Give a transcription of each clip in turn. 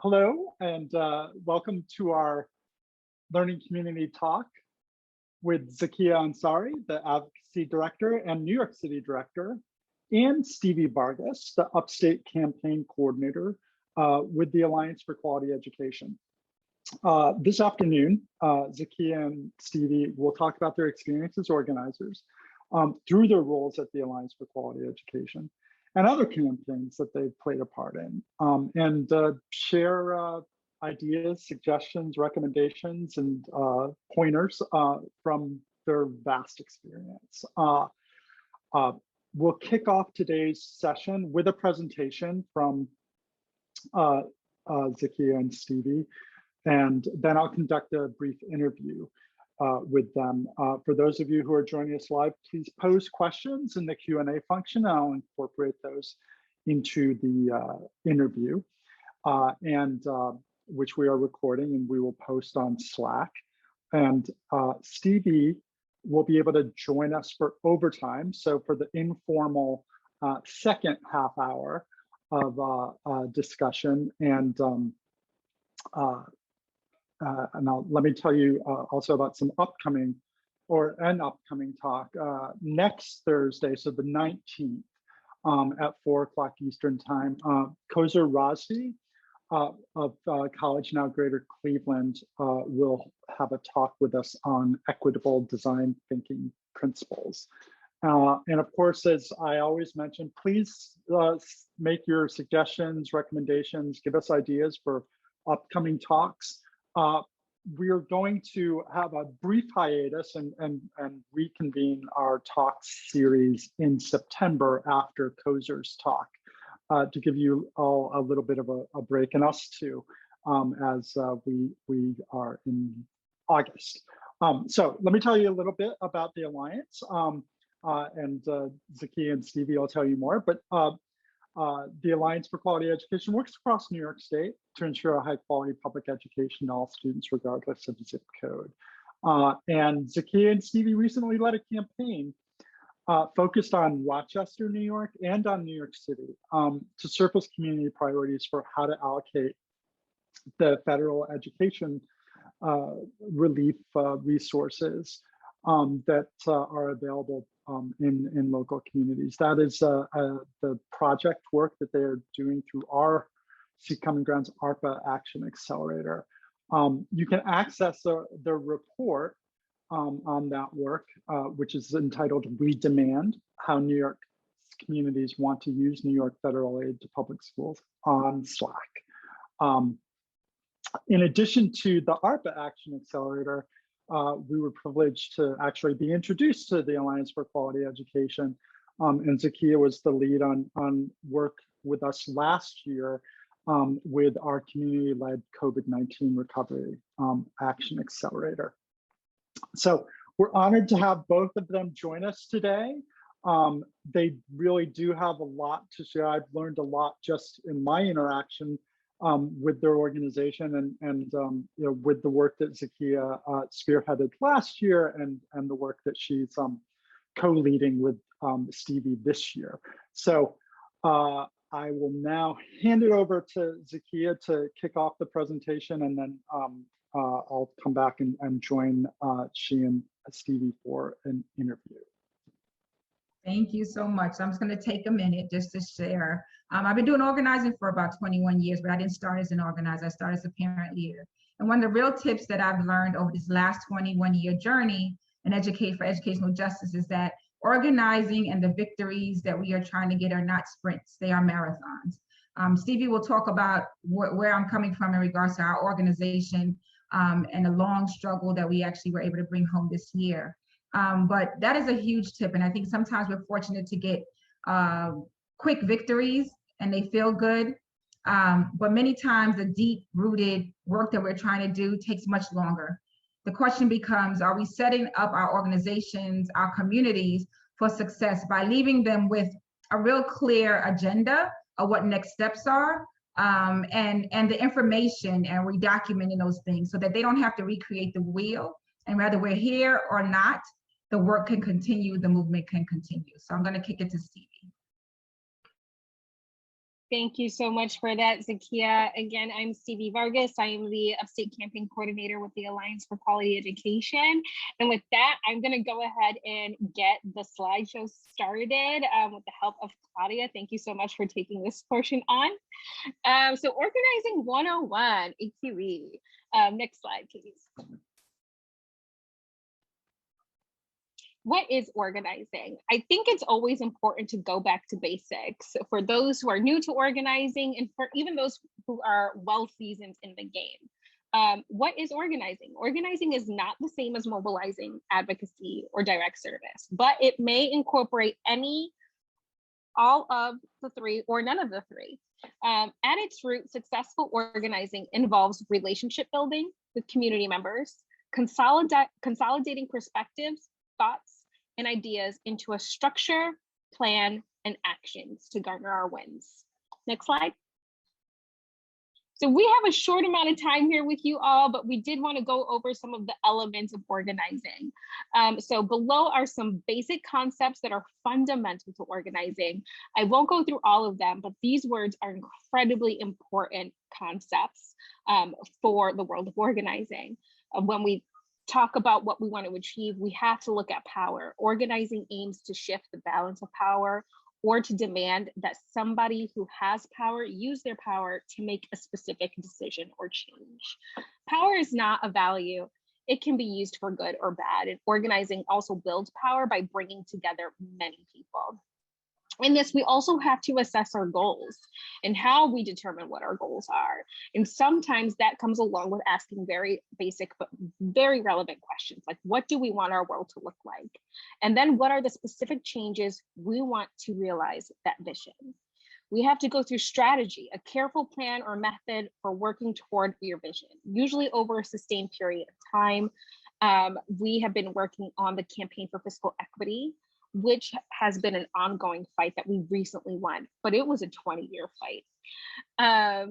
Hello, and welcome to our Learning Community Talk with Zakiyah Ansari, the Advocacy Director and New York City Director, and Stevie Vargas, the Upstate Campaign Coordinator with the Alliance for Quality Education. This afternoon, Zakiyah and Stevie will talk about their experience as organizers through their roles at the Alliance for Quality Education and other campaigns that they've played a part in, and share ideas, suggestions, recommendations, and pointers from their vast experience. We'll kick off today's session with a presentation from Zakiyah and Stevie, and then I'll conduct a brief interview with them. For those of you who are joining us live, please pose questions in the Q&A function. I'll incorporate those into the interview, which we are recording and we will post on Slack. And Stevie will be able to join us for overtime. So for the informal second half hour of discussion, and let me tell you also about some upcoming talk next Thursday, so the 19th at 4 o'clock Eastern time. Kozer Razvi of College Now Greater Cleveland will have a talk with us on equitable design thinking principles. And of course, as I always mention, please make your suggestions, recommendations, give us ideas for upcoming talks. We are going to have a brief hiatus and reconvene our talks series in September after Kozer's talk to give you all a little bit of a break, and us too, as we are in August. So let me tell you a little bit about the Alliance, and Zakiyah and Stevie will tell you more, but the Alliance for Quality Education works across New York State to ensure a high quality public education to all students, regardless of zip code. And Zakiyah and Stevie recently led a campaign focused on Rochester, New York, and on New York City to surface community priorities for how to allocate the federal education relief resources that are available in local communities. That is the project work that they're doing through our Seek Common Ground's ARPA Action Accelerator. You can access the report on that work, which is entitled "We Demand: How New York Communities Want to Use New York Federal Aid to Public Schools" on Slack. In addition to the ARPA Action Accelerator, we were privileged to actually be introduced to the Alliance for Quality Education, and Zakiyah was the lead on work with us last year with our community-led COVID-19 Recovery Action Accelerator. So we're honored to have both of them join us today. They really do have a lot to share. I've learned a lot just in my interaction with their organization and you know, with the work that Zakiyah spearheaded last year and the work that she's co-leading with Stevie this year. So I will now hand it over to Zakiyah to kick off the presentation, and then I'll come back and join she and Stevie for an interview. Thank you so much. I'm just going to take a minute just to share. I've been doing organizing for about 21 years, but I didn't start as an organizer. I started as a parent leader. And one of the real tips that I've learned over this last 21-year journey in Educate for Educational Justice is that organizing and the victories that we are trying to get are not sprints, they are marathons. Stevie will talk about where I'm coming from in regards to our organization and the long struggle that we actually were able to bring home this year. But that is a huge tip. And I think sometimes we're fortunate to get quick victories and they feel good. But many times the deep rooted work that we're trying to do takes much longer. The question becomes, are we setting up our organizations, our communities for success by leaving them with a real clear agenda of what next steps are, and the information, and we're documenting those things so that they don't have to recreate the wheel, and whether we're here or not, the work can continue, the movement can continue. So I'm going to kick it to Stevie. Thank you so much for that, Zakiyah. Again, I'm Stevie Vargas. I am the Upstate Campaign Coordinator with the Alliance for Quality Education. And with that, I'm going to go ahead and get the slideshow started with the help of Claudia. Thank you so much for taking this portion on. So Organizing 101, AQE. Next slide, please. What is organizing? I think it's always important to go back to basics for those who are new to organizing and for even those who are well seasoned in the game. What is organizing? Organizing is not the same as mobilizing, advocacy, or direct service, but it may incorporate all of the three or none of the three. At its root, successful organizing involves relationship building with community members, consolidating perspectives, thoughts, and ideas into a structure, plan, and actions to garner our wins. Next slide. So we have a short amount of time here with you all, but we did want to go over some of the elements of organizing. So below are some basic concepts that are fundamental to organizing. I won't go through all of them, but these words are incredibly important concepts for the world of organizing. When we talk about what we want to achieve, we have to look at power. Organizing aims to shift the balance of power or to demand that somebody who has power use their power to make a specific decision or change. Power is not a value. It can be used for good or bad. And organizing also builds power by bringing together many people. In this, we also have to assess our goals and how we determine what our goals are. And sometimes that comes along with asking very basic but very relevant questions, like what do we want our world to look like? And then what are the specific changes we want to realize that vision? We have to go through strategy, a careful plan or method for working toward your vision, usually over a sustained period of time. We have been working on the campaign for fiscal equity, which has been an ongoing fight that we recently won, but it was a 20-year fight.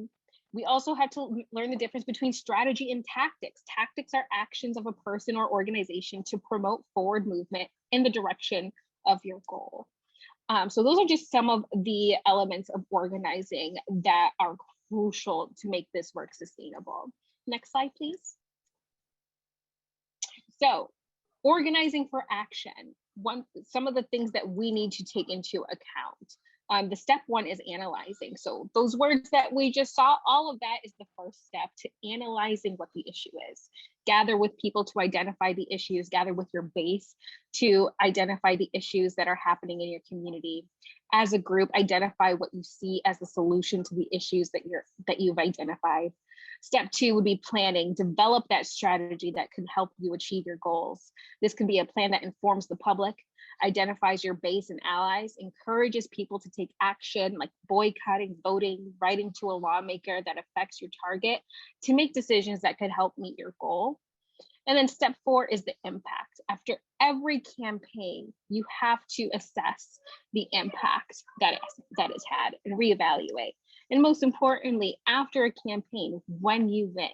We also had to learn the difference between strategy and tactics. Tactics are actions of a person or organization to promote forward movement in the direction of your goal. So those are just some of the elements of organizing that are crucial to make this work sustainable. Next slide, please. So organizing for action. Some of the things that we need to take into account. The step one is analyzing. So those words that we just saw, all of that is the first step to analyzing what the issue is. Gather with people to identify the issues, gather with your base to identify the issues that are happening in your community. As a group, identify what you see as the solution to the issues that you've identified. Step two would be planning. Develop that strategy that can help you achieve your goals. This can be a plan that informs the public, identifies your base and allies, encourages people to take action like boycotting, voting, writing to a lawmaker that affects your target to make decisions that could help meet your goal. And then step four is the impact. After every campaign, you have to assess the impact that it's had and reevaluate. And most importantly, after a campaign, when you win,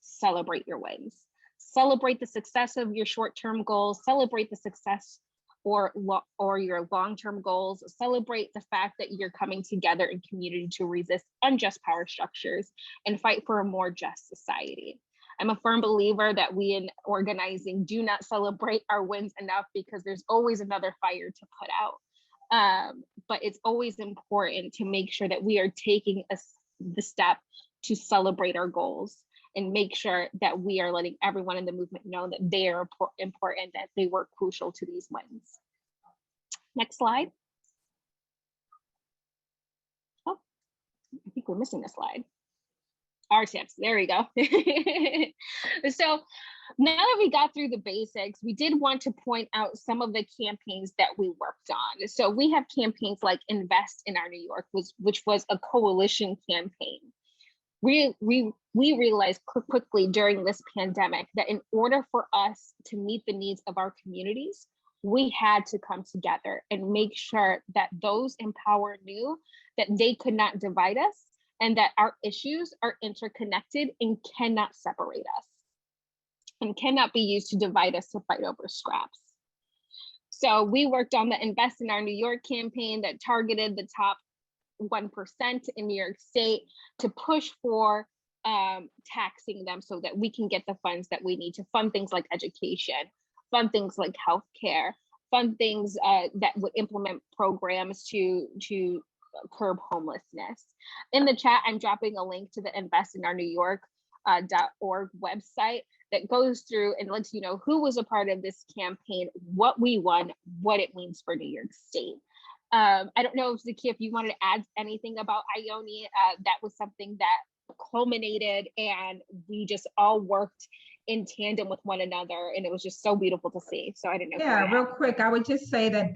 celebrate your wins. Celebrate the success of your short-term goals, celebrate the success or your long-term goals, celebrate the fact that you're coming together in community to resist unjust power structures and fight for a more just society. I'm a firm believer that we in organizing do not celebrate our wins enough because there's always another fire to put out. But it's always important to make sure that we are taking the step to celebrate our goals and make sure that we are letting everyone in the movement know that they are important, that they were crucial to these wins. Next slide. Oh, I think we're missing a slide. Our tips, there we go. So now that we got through the basics, we did want to point out some of the campaigns that we worked on. So we have campaigns like Invest in Our New York, which was a coalition campaign. We realized quickly during this pandemic that in order for us to meet the needs of our communities, we had to come together and make sure that those in power knew that they could not divide us and that our issues are interconnected and cannot separate us and cannot be used to divide us to fight over scraps. So we worked on the Invest in Our New York campaign that targeted the top 1% in New York State to push for taxing them so that we can get the funds that we need to fund things like education, fund things like healthcare, fund things that would implement programs to curb homelessness. In the chat, I'm dropping a link to the Invest in Our New York .org website that goes through and lets you know who was a part of this campaign, what we won, what it means for New York State. I don't know if Zakiyah, if you wanted to add anything about Ione, that was something that culminated and we just all worked in tandem with one another, and it was just so beautiful to see. So I don't know. Yeah, real quick, I would just say that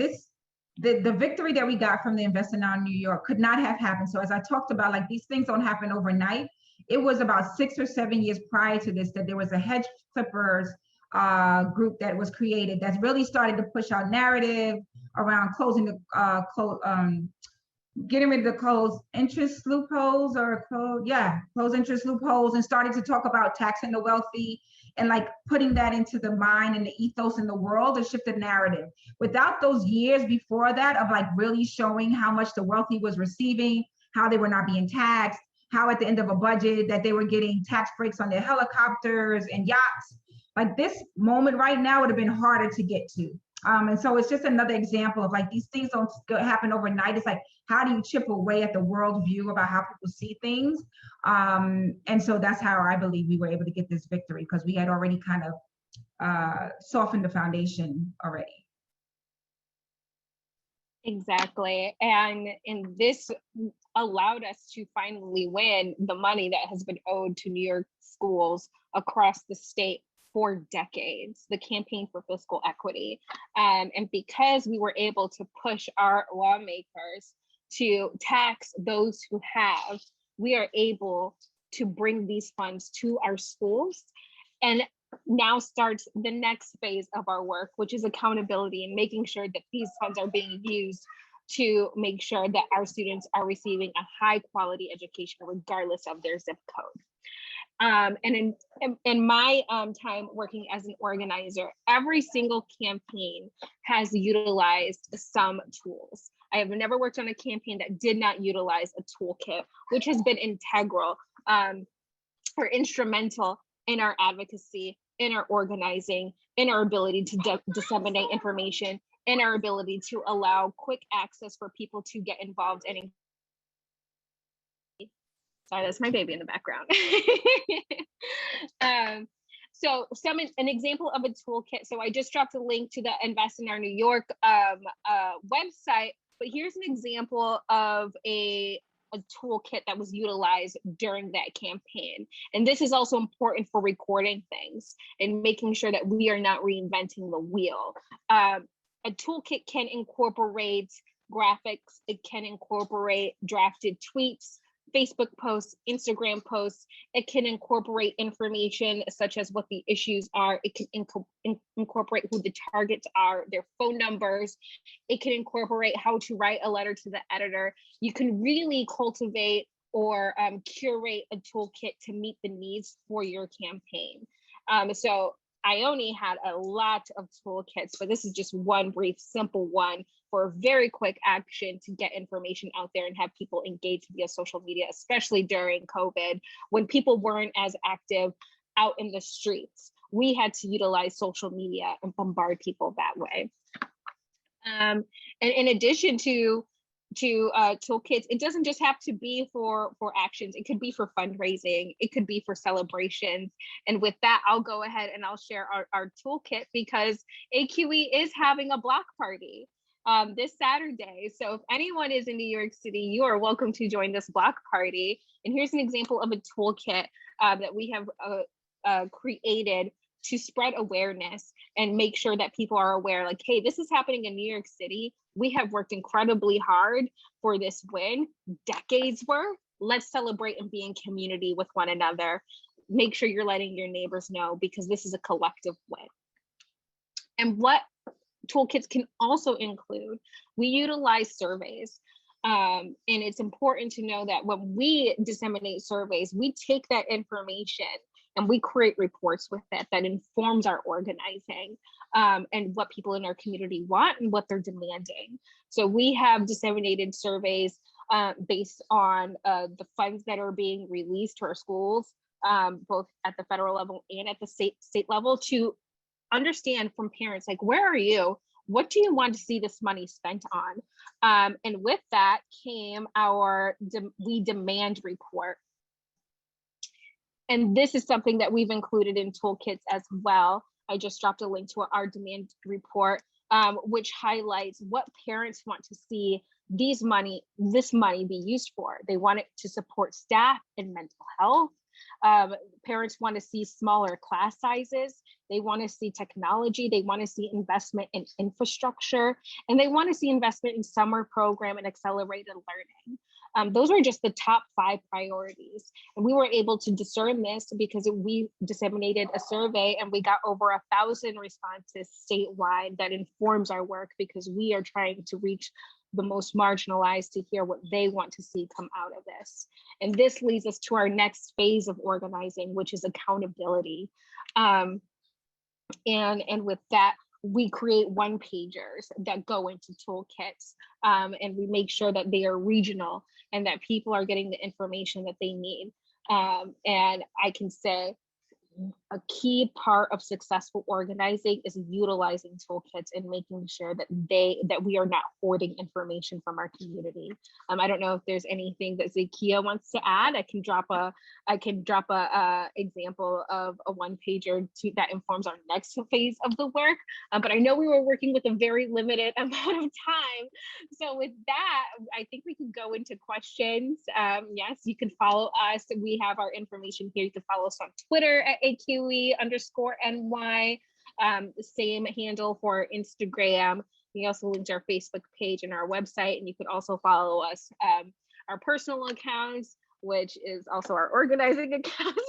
the victory that we got from the Invest in Our New York could not have happened. So as I talked about, like, these things don't happen overnight. It was about 6 or 7 years prior to this that there was a hedge clippers group that was created that's really started to push our narrative around closing the getting rid of the closed interest loopholes closed interest loopholes, and starting to talk about taxing the wealthy and like putting that into the mind and the ethos in the world to shift the narrative. Without those years before that of like really showing how much the wealthy was receiving, how they were not being taxed, how at the end of a budget that they were getting tax breaks on their helicopters and yachts, like this moment right now would have been harder to get to. And so it's just another example of like, these things don't happen overnight. It's like, how do you chip away at the world view about how people see things? And so that's how I believe we were able to get this victory, because we had already kind of softened the foundation already. Exactly. And this allowed us to finally win the money that has been owed to New York schools across the state for decades, the campaign for fiscal equity. And because we were able to push our lawmakers to tax those who have, we are able to bring these funds to our schools. And now starts the next phase of our work, which is accountability and making sure that these funds are being used to make sure that our students are receiving a high quality education regardless of their zip code. And in my time working as an organizer, every single campaign has utilized some tools. I have never worked on a campaign that did not utilize a toolkit, which has been integral or instrumental in our advocacy, in our organizing, in our ability to disseminate information, in our ability to allow quick access for people to get involved and sorry, that's my baby in the background. So an example of a toolkit. So I just dropped a link to the Invest in Our New York website, but here's an example of a toolkit that was utilized during that campaign. And this is also important for recording things and making sure that we are not reinventing the wheel. A toolkit can incorporate graphics, it can incorporate drafted tweets, Facebook posts, Instagram posts. It can incorporate information such as what the issues are. It can incorporate who the targets are, their phone numbers. It can incorporate how to write a letter to the editor. You can really cultivate or curate a toolkit to meet the needs for your campaign. So Ione had a lot of toolkits, but this is just one brief, simple one for a very quick action to get information out there and have people engage via social media, especially during COVID, when people weren't as active out in the streets. We had to utilize social media and bombard people that way. And in addition to toolkits, it doesn't just have to be for actions. It could be for fundraising. It could be for celebrations. And with that, I'll go ahead and I'll share our toolkit, because AQE is having a block party this Saturday. So if anyone is in New York City, you are welcome to join this block party. And here's an example of a toolkit that we have created to spread awareness and make sure that people are aware, like, hey, this is happening in New York City. We have worked incredibly hard for this win, decades worth. Let's celebrate and be in community with one another. Make sure you're letting your neighbors know, because this is a collective win. And what toolkits can also include, we utilize surveys. And it's important to know that when we disseminate surveys, we take that information and we create reports with it that informs our organizing and what people in our community want and what they're demanding. So we have disseminated surveys based on the funds that are being released to our schools, both at the federal level and at the state level, to understand from parents, like, where are you? What do you want to see this money spent on? And with that came our We Demand report. And this is something that we've included in toolkits as well. I just dropped a link to our demand report, which highlights what parents want to see this money be used for. They want it to support staff and mental health. Parents want to see smaller class sizes. They want to see technology. They want to see investment in infrastructure, and they want to see investment in summer program and accelerated learning. Those were just the top 5 priorities. And we were able to discern this because we disseminated a survey and we got over 1,000 responses statewide that informs our work, because we are trying to reach the most marginalized to hear what they want to see come out of this. And this leads us to our next phase of organizing, which is accountability. And with that, we create one-pagers that go into toolkits, and we make sure that they are regional and that people are getting the information that they need. And I can say a key part of successful organizing is utilizing toolkits and making sure that we are not hoarding information from our community. I don't know if there's anything that Zakiyah wants to add. I can drop a example of a one-pager that informs our next phase of the work. But I know we were working with a very limited amount of time. So with that, I think we can go into questions. Yes, you can follow us. We have our information here. You can follow us on Twitter at AQE_NY, the same handle for Instagram. We also linked our Facebook page and our website, and you can also follow us, our personal accounts, which is also our organizing accounts,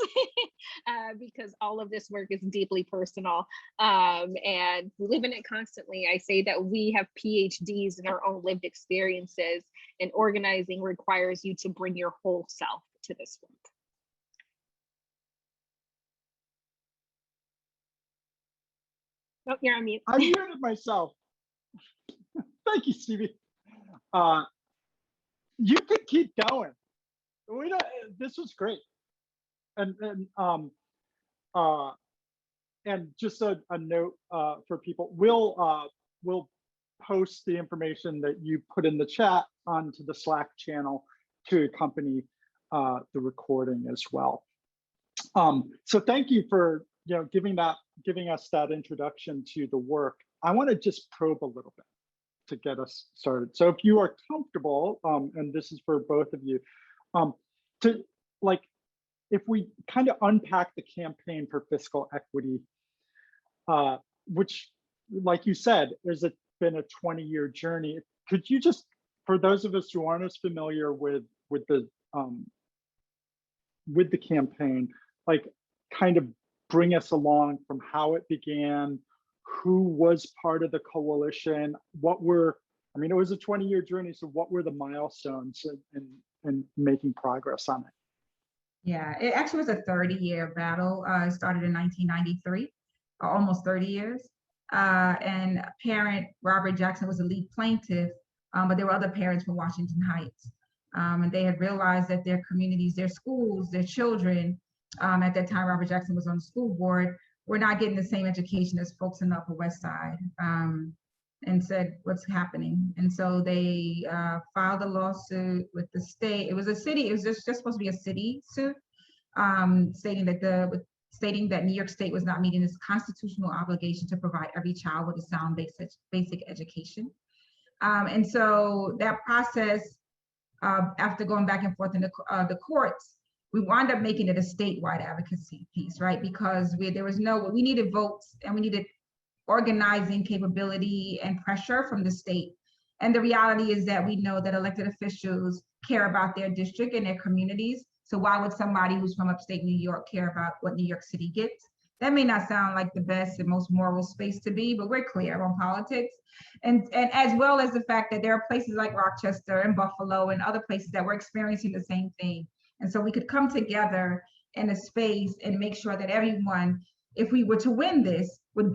because all of this work is deeply personal, and we live in it constantly. I say that we have PhDs in our own lived experiences, and organizing requires you to bring your whole self to this work. Oh, you're on mute. I muted myself. Thank you, Stevie. You could keep going. We don't. This was great. And just a note for people. We'll post the information that you put in the chat onto the Slack channel to accompany the recording as well. So thank you for giving us that introduction to the work. I want to just probe a little bit to get us started. So if you are comfortable, and this is for both of you, if we kind of unpack the campaign for fiscal equity, which, like you said, has been a 20-year journey. Could you just, for those of us who aren't as familiar with the campaign, kind of bring us along from how it began, who was part of the coalition, it was a 20-year journey, so what were the milestones in making progress on it? Yeah, it actually was a 30-year battle. It started in 1993, almost 30 years. And parent Robert Jackson was the lead plaintiff, but there were other parents from Washington Heights. And they had realized that their communities, their schools, their children, at that time, Robert Jackson was on the school board, were not getting the same education as folks in the Upper West Side, and said, what's happening? And so they filed a lawsuit with the state. It was a city, it was just supposed to be a city suit, stating that New York State was not meeting its constitutional obligation to provide every child with a sound basic education. And so that process, after going back and forth in the courts, we wound up making it a statewide advocacy piece, right? Because we needed votes and we needed organizing capability and pressure from the state. And the reality is that we know that elected officials care about their district and their communities. So why would somebody who's from upstate New York care about what New York City gets? That may not sound like the best and most moral space to be, but we're clear on politics. And as well as the fact that there are places like Rochester and Buffalo and other places that were experiencing the same thing. And so we could come together in a space and make sure that everyone, if we were to win this, would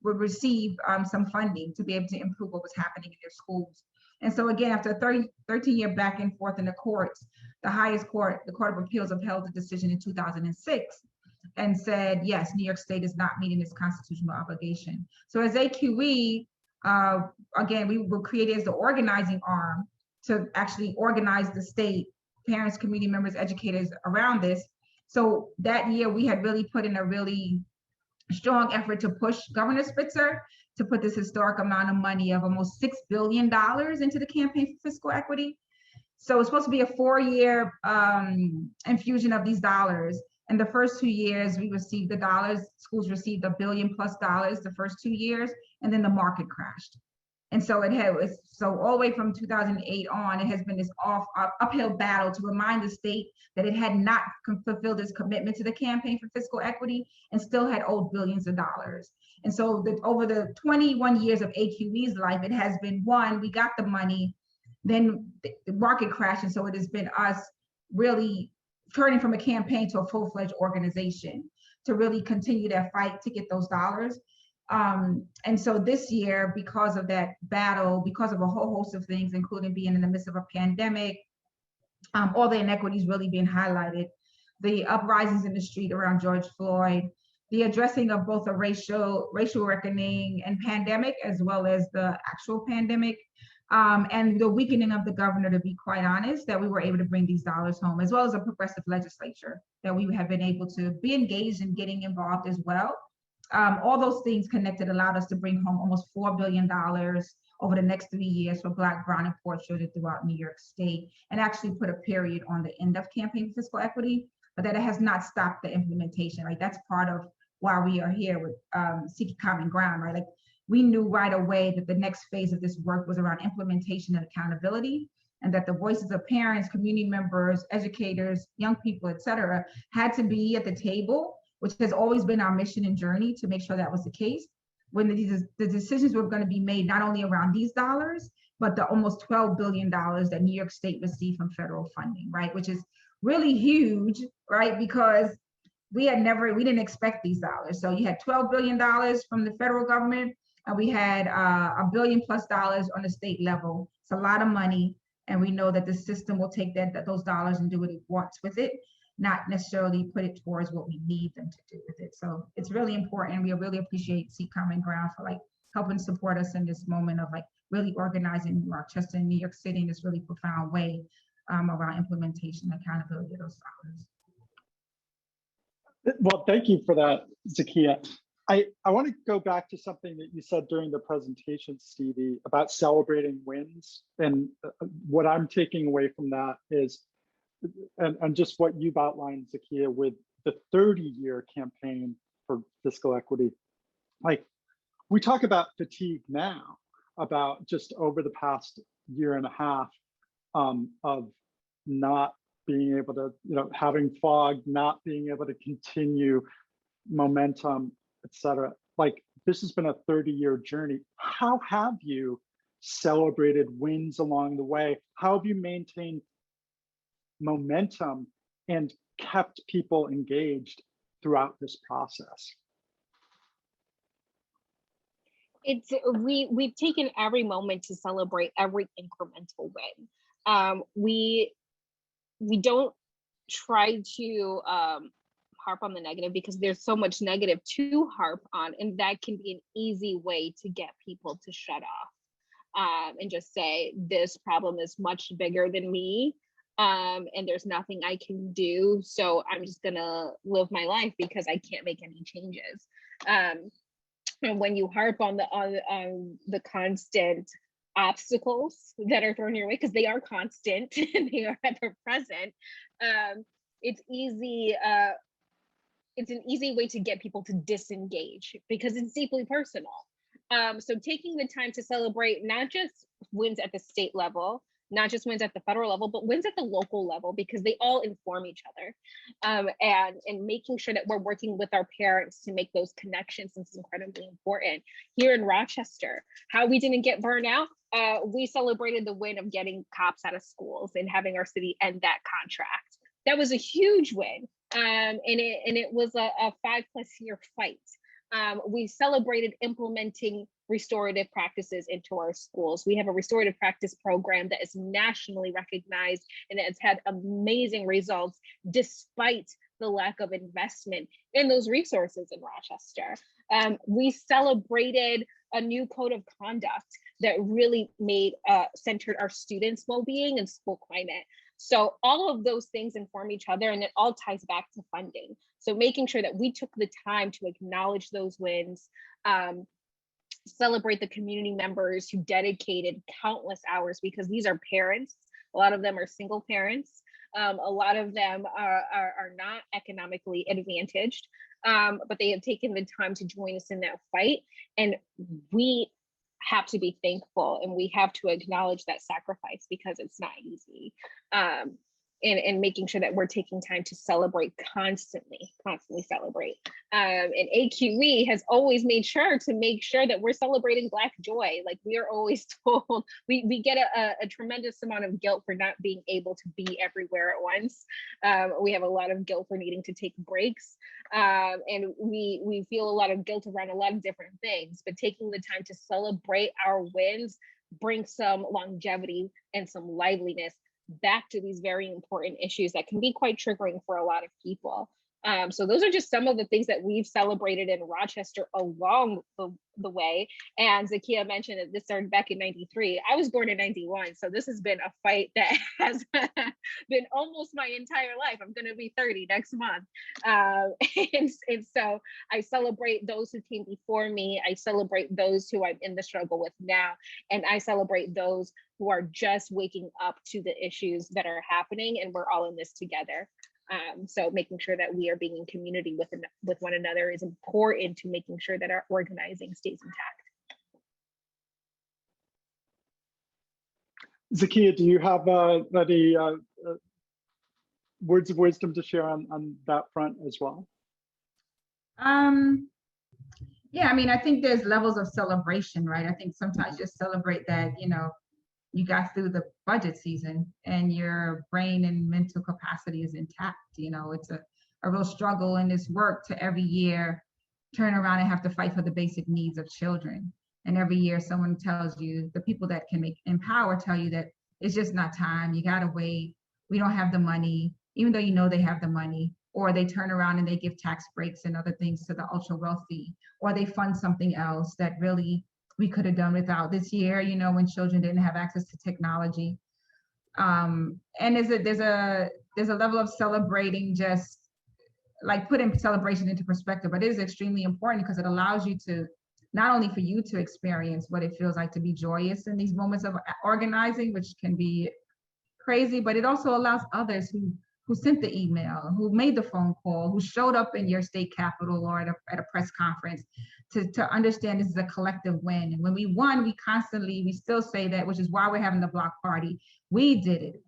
receive some funding to be able to improve what was happening in their schools. And so again, after a 13-year back and forth in the courts, the highest court, the Court of Appeals, upheld the decision in 2006 and said, yes, New York State is not meeting its constitutional obligation. So as AQE, again, we were created as the organizing arm to actually organize the state, parents, community members, educators around this. So that year we had really put in a really strong effort to push Governor Spitzer to put this historic amount of money of almost $6 billion into the Campaign for Fiscal Equity. So it's supposed to be a 4-year infusion of these dollars. And the first 2 years we received the dollars, schools received $1 billion+ the first 2 years, and then the market crashed. And so so all the way from 2008 on, it has been this uphill battle to remind the state that it had not fulfilled its commitment to the Campaign for Fiscal Equity and still had owed billions of dollars. And so over the 21 years of AQE's life, it has been, one, we got the money, then the market crashed. And so it has been us really turning from a campaign to a full-fledged organization to really continue that fight to get those dollars. And so this year, because of that battle, because of a whole host of things, including being in the midst of a pandemic, all the inequities really being highlighted, the uprisings in the street around George Floyd, the addressing of both a racial reckoning and pandemic, as well as the actual pandemic, and the weakening of the governor, to be quite honest, that we were able to bring these dollars home, as well as a progressive legislature that we have been able to be engaged in getting involved as well. All those things connected allowed us to bring home almost $4 billion over the next 3 years for Black, Brown, and poor children throughout New York State, and actually put a period on the end of Campaign for Fiscal Equity, but that it has not stopped the implementation, right? That's part of why we are here with Seeking Common Ground, right? Like, we knew right away that the next phase of this work was around implementation and accountability, and that the voices of parents, community members, educators, young people, et cetera, had to be at the table, which has always been our mission and journey to make sure that was the case. When the decisions were going to be made, not only around these dollars, but the almost $12 billion that New York State received from federal funding, right? Which is really huge, right? Because we didn't expect these dollars. So you had $12 billion from the federal government, and we had $1 billion+ on the state level. It's a lot of money, and we know that the system will take those dollars and do what it wants with it, not necessarily put it towards what we need them to do with it. So it's really important. We really appreciate Seek Common Ground for helping support us in this moment of really organizing Rochester and New York City in this really profound way around implementation and accountability of those dollars. Well, thank you for that, Zakiyah. I want to go back to something that you said during the presentation, Stevie, about celebrating wins. And what I'm taking away from that is, and just what you've outlined, Zakiyah, with the 30-year campaign for fiscal equity. We talk about fatigue now, about just over the past year and a half of not being able to, having fog, not being able to continue momentum, et cetera. This has been a 30-year journey. How have you celebrated wins along the way? How have you maintained momentum and kept people engaged throughout this process? We've taken every moment to celebrate every incremental win. We don't try to harp on the negative, because there's so much negative to harp on, and that can be an easy way to get people to shut off and just say, this problem is much bigger than me, and there's nothing I can do, so I'm just gonna live my life because I can't make any changes. And when you harp on the constant obstacles that are thrown your way, because they are constant and they are ever present, it's an easy way to get people to disengage, because it's deeply personal. So taking the time to celebrate not just wins at the state level, not just wins at the federal level, but wins at the local level, because they all inform each other. And making sure that we're working with our parents to make those connections is incredibly important. Here in Rochester, how we didn't get burned out, we celebrated the win of getting cops out of schools and having our city end that contract. That was a huge win. And it was a 5+ year fight. We celebrated implementing restorative practices into our schools. We have a restorative practice program that is nationally recognized and has had amazing results despite the lack of investment in those resources in Rochester. We celebrated a new code of conduct that really centered our students' well-being and school climate. So all of those things inform each other, and it all ties back to funding. So making sure that we took the time to acknowledge those wins, celebrate the community members who dedicated countless hours, because these are parents. A lot of them are single parents. A lot of them are not economically advantaged, but they have taken the time to join us in that fight. And we have to be thankful, and we have to acknowledge that sacrifice, because it's not easy. And making sure that we're taking time to celebrate, constantly celebrate. And AQE has always made sure that we're celebrating Black joy. Like, we are always told, we get a tremendous amount of guilt for not being able to be everywhere at once. We have a lot of guilt for needing to take breaks. And we feel a lot of guilt around a lot of different things, but taking the time to celebrate our wins brings some longevity and some liveliness back to these very important issues that can be quite triggering for a lot of people. So those are just some of the things that we've celebrated in Rochester along the way. And Zakiyah mentioned that this started back in '93. I was born in '91, so this has been a fight that has been almost my entire life. I'm going to be 30 next month. And so I celebrate those who came before me. I celebrate those who I'm in the struggle with now. And I celebrate those who are just waking up to the issues that are happening, and we're all in this together. So making sure that we are being in community with one another is important to making sure that our organizing stays intact. Zakiyah, do you have any words of wisdom to share on that front as well? Yeah, I mean, I think there's levels of celebration, right? I think sometimes just celebrate that, you got through the budget season and your brain and mental capacity is intact. It's a real struggle in this work to every year turn around and have to fight for the basic needs of children. And every year someone tells you, the people that can empower tell you that it's just not time, you gotta wait, we don't have the money, even though they have the money. Or they turn around and they give tax breaks and other things to the ultra wealthy, or they fund something else that really we could have done without. This year, when children didn't have access to technology. And there's a level of celebrating, just like putting celebration into perspective, but it is extremely important because it allows you to, not only for you to experience what it feels like to be joyous in these moments of organizing, which can be crazy, but it also allows others who sent the email, who made the phone call, who showed up in your state capitol or at a press conference to understand this is a collective win. And when we won, we still say that, which is why we're having the block party. We did it.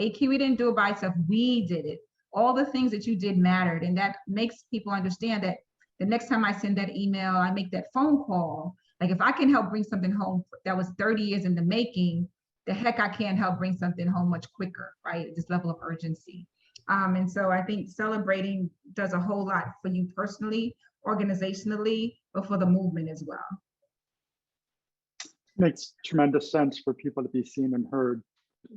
AQ, didn't do it by itself, we did it. All the things that you did mattered. And that makes people understand that the next time I send that email, I make that phone call. Like, if I can help bring something home that was 30 years in the making, the heck I can help bring something home much quicker, right? This level of urgency. And so I think celebrating does a whole lot for you personally, organizationally, but for the movement as well. Makes tremendous sense for people to be seen and heard,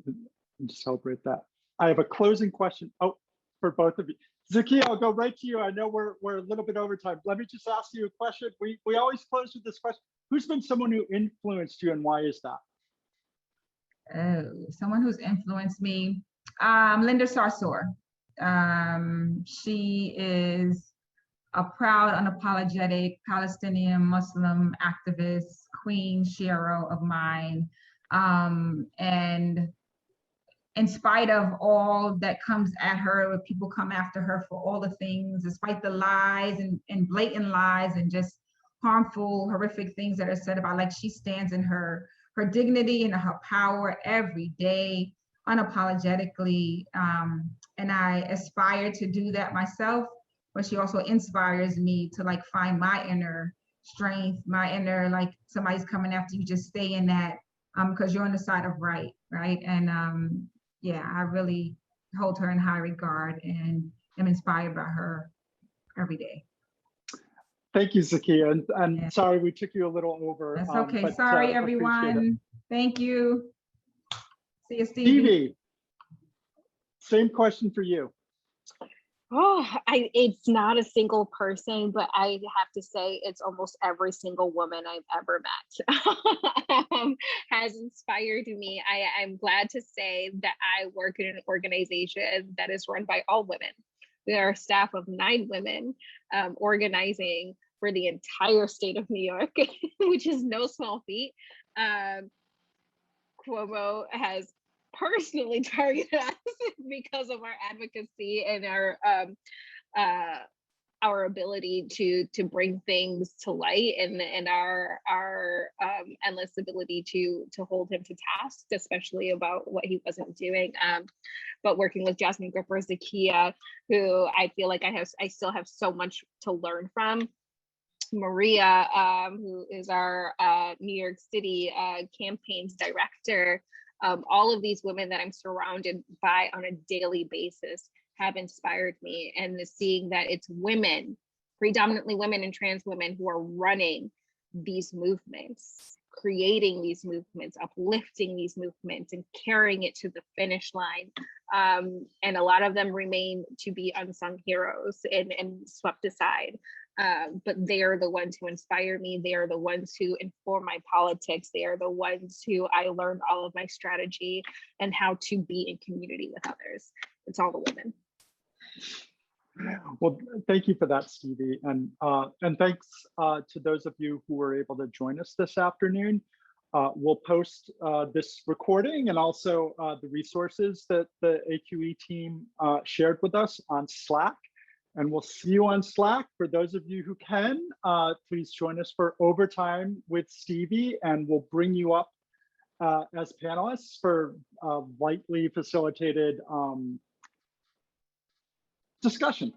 and to celebrate that. I have a closing question for both of you. Zakiyah, I'll go right to you. I know we're a little bit over time. Let me just ask you a question. We always close with this question. Who's been someone who influenced you, and why is that? Someone who's influenced me, Linda Sarsour. She is a proud, unapologetic Palestinian Muslim activist, queen, shero of mine. And in spite of all that comes at her, when people come after her for all the things, despite the lies and blatant lies and just harmful, horrific things that are said about, like, she stands in her dignity and her power every day, unapologetically. And I aspire to do that myself, but she also inspires me to, like, find my inner strength, my inner, like, somebody's coming after you, just stay in that, because you're on the side of right? And yeah, I really hold her in high regard and am inspired by her every day. Thank you, Zakiyah, and Yeah. sorry we took you a little over. That's okay. But, Sorry, appreciate it. everyone. Thank you. See you, Stevie. Stevie, same question for you. Oh, it's not a single person, but I have to say it's almost every single woman I've ever met has inspired me. I'm glad to say that I work in an organization that is run by all women. We are a staff of 9 women organizing for the entire state of New York, which is no small feat. Cuomo has personally targeted us because of our advocacy and our ability to bring things to light and our endless ability to hold him to task, especially about what he wasn't doing. But working with Jasmine Gripper, Zakiyah, who I feel like I still have so much to learn from. Maria, who is our New York City campaigns director. All of these women that I'm surrounded by on a daily basis have inspired me, and seeing that it's women, predominantly women and trans women, who are running these movements, creating these movements, uplifting these movements, and carrying it to the finish line. And a lot of them remain to be unsung heroes and swept aside. But they are the ones who inspire me. They are the ones who inform my politics. They are the ones who I learned all of my strategy and how to be in community with others. It's all the women. Well, thank you for that, Stevie. And thanks to those of you who were able to join us this afternoon. We'll post this recording and also the resources that the AQE team shared with us on Slack. And we'll see you on Slack. For those of you who can, please join us for Overtime with Stevie, and we'll bring you up as panelists for lightly facilitated discussion.